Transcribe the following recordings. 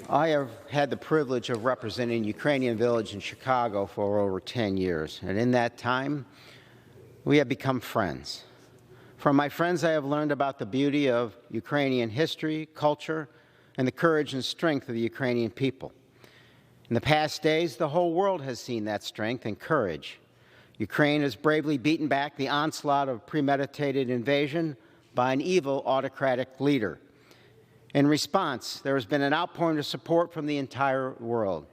I have had the privilege of representing Ukrainian Village in Chicago for over 10 years, and in that time, we have become friends. From my friends, I have learned about the beauty of Ukrainian history, culture, and the courage and strength of the Ukrainian people. In the past days, the whole world has seen that strength and courage. Ukraine has bravely beaten back the onslaught of premeditated invasion by an evil autocratic leader. In response, there has been an outpouring of support from the entire world.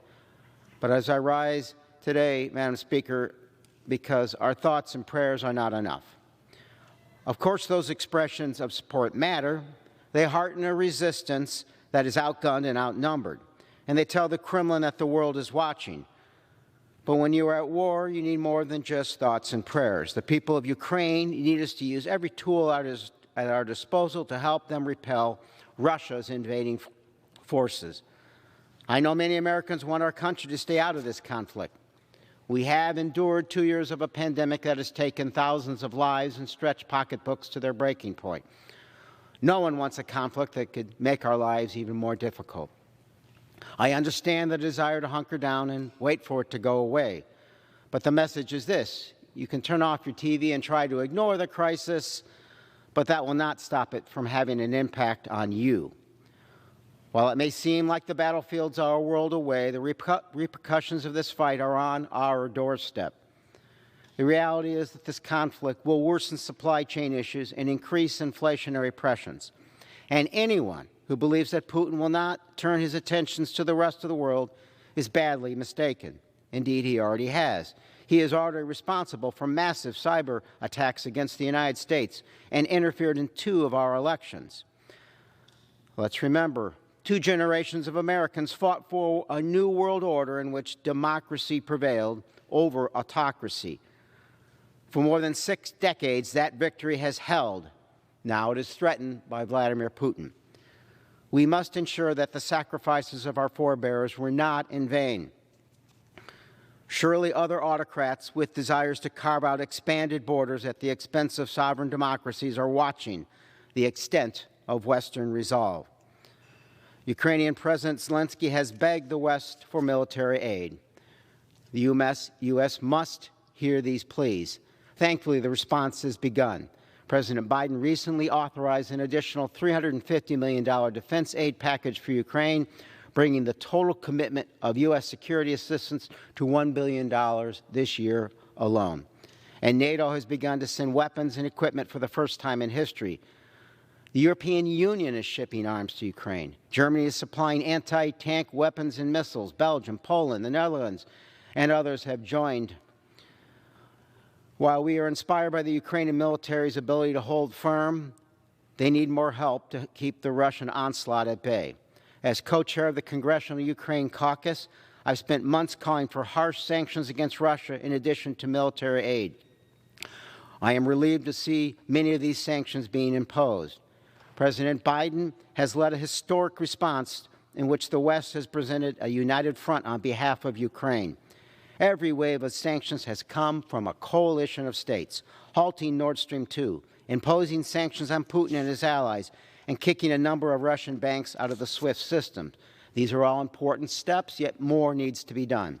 But as I rise today, Madam Speaker, because our thoughts and prayers are not enough. Of course, those expressions of support matter. They hearten a resistance that is outgunned and outnumbered. And they tell the Kremlin that the world is watching. But when you are at war, you need more than just thoughts and prayers. The people of Ukraine need us to use every tool at our disposal to help them repel Russia's invading forces. I know many Americans want our country to stay out of this conflict. We have endured 2 years of a pandemic that has taken thousands of lives and stretched pocketbooks to their breaking point. No one wants a conflict that could make our lives even more difficult. I understand the desire to hunker down and wait for it to go away. But the message is this: you can turn off your TV and try to ignore the crisis, but that will not stop it from having an impact on you. While it may seem like the battlefields are a world away, the repercussions of this fight are on our doorstep. The reality is that this conflict will worsen supply chain issues and increase inflationary pressures. And anyone who believes that Putin will not turn his attentions to the rest of the world is badly mistaken. Indeed, he already has. He is already responsible for massive cyber attacks against the United States and interfered in 2 of our elections. Let's remember, 2 generations of Americans fought for a new world order in which democracy prevailed over autocracy. For more than 6 decades, that victory has held. Now it is threatened by Vladimir Putin. We must ensure that the sacrifices of our forebears were not in vain. Surely other autocrats with desires to carve out expanded borders at the expense of sovereign democracies are watching the extent of Western resolve. Ukrainian President Zelensky has begged the West for military aid. The U.S. must hear these pleas. Thankfully, the response has begun. President Biden recently authorized an additional $350 million defense aid package for Ukraine, bringing the total commitment of U.S. security assistance to $1 billion this year alone. And NATO has begun to send weapons and equipment for the first time in history. The European Union is shipping arms to Ukraine. Germany is supplying anti-tank weapons and missiles. Belgium, Poland, the Netherlands, and others have joined. While we are inspired by the Ukrainian military's ability to hold firm, they need more help to keep the Russian onslaught at bay. As co-chair of the Congressional Ukraine Caucus, I've spent months calling for harsh sanctions against Russia in addition to military aid. I am relieved to see many of these sanctions being imposed. President Biden has led a historic response in which the West has presented a united front on behalf of Ukraine. Every wave of sanctions has come from a coalition of states, halting Nord Stream 2, imposing sanctions on Putin and his allies, and kicking a number of Russian banks out of the SWIFT system. These are all important steps, yet more needs to be done.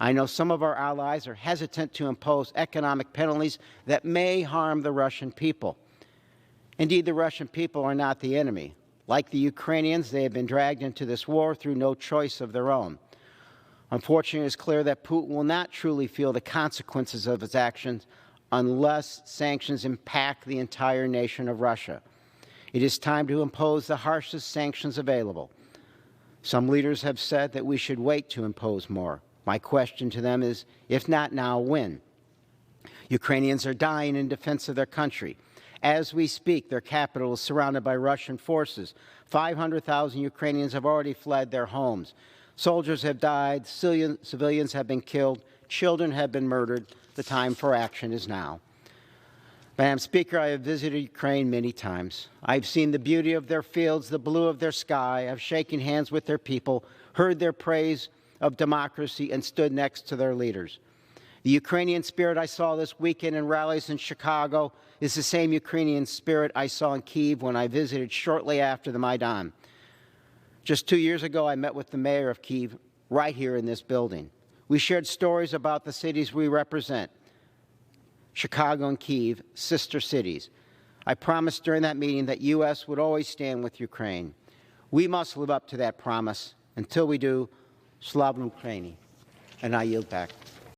I know some of our allies are hesitant to impose economic penalties that may harm the Russian people. Indeed, the Russian people are not the enemy. Like the Ukrainians, they have been dragged into this war through no choice of their own. Unfortunately, it is clear that Putin will not truly feel the consequences of his actions unless sanctions impact the entire nation of Russia. It is time to impose the harshest sanctions available. Some leaders have said that we should wait to impose more. My question to them is, if not now, when? Ukrainians are dying in defense of their country. As we speak, their capital is surrounded by Russian forces. 500,000 Ukrainians have already fled their homes. Soldiers have died, civilians have been killed, children have been murdered. The time for action is now. Madam Speaker, I have visited Ukraine many times. I've seen the beauty of their fields, the blue of their sky. I've shaken hands with their people, heard their praise of democracy, and stood next to their leaders. The Ukrainian spirit I saw this weekend in rallies in Chicago is the same Ukrainian spirit I saw in Kyiv when I visited shortly after the Maidan. Just 2 years ago, I met with the mayor of Kyiv right here in this building. We shared stories about the cities we represent, Chicago and Kyiv, sister cities. I promised during that meeting that U.S. would always stand with Ukraine. We must live up to that promise. Until we do, Slava Ukraini. And I yield back.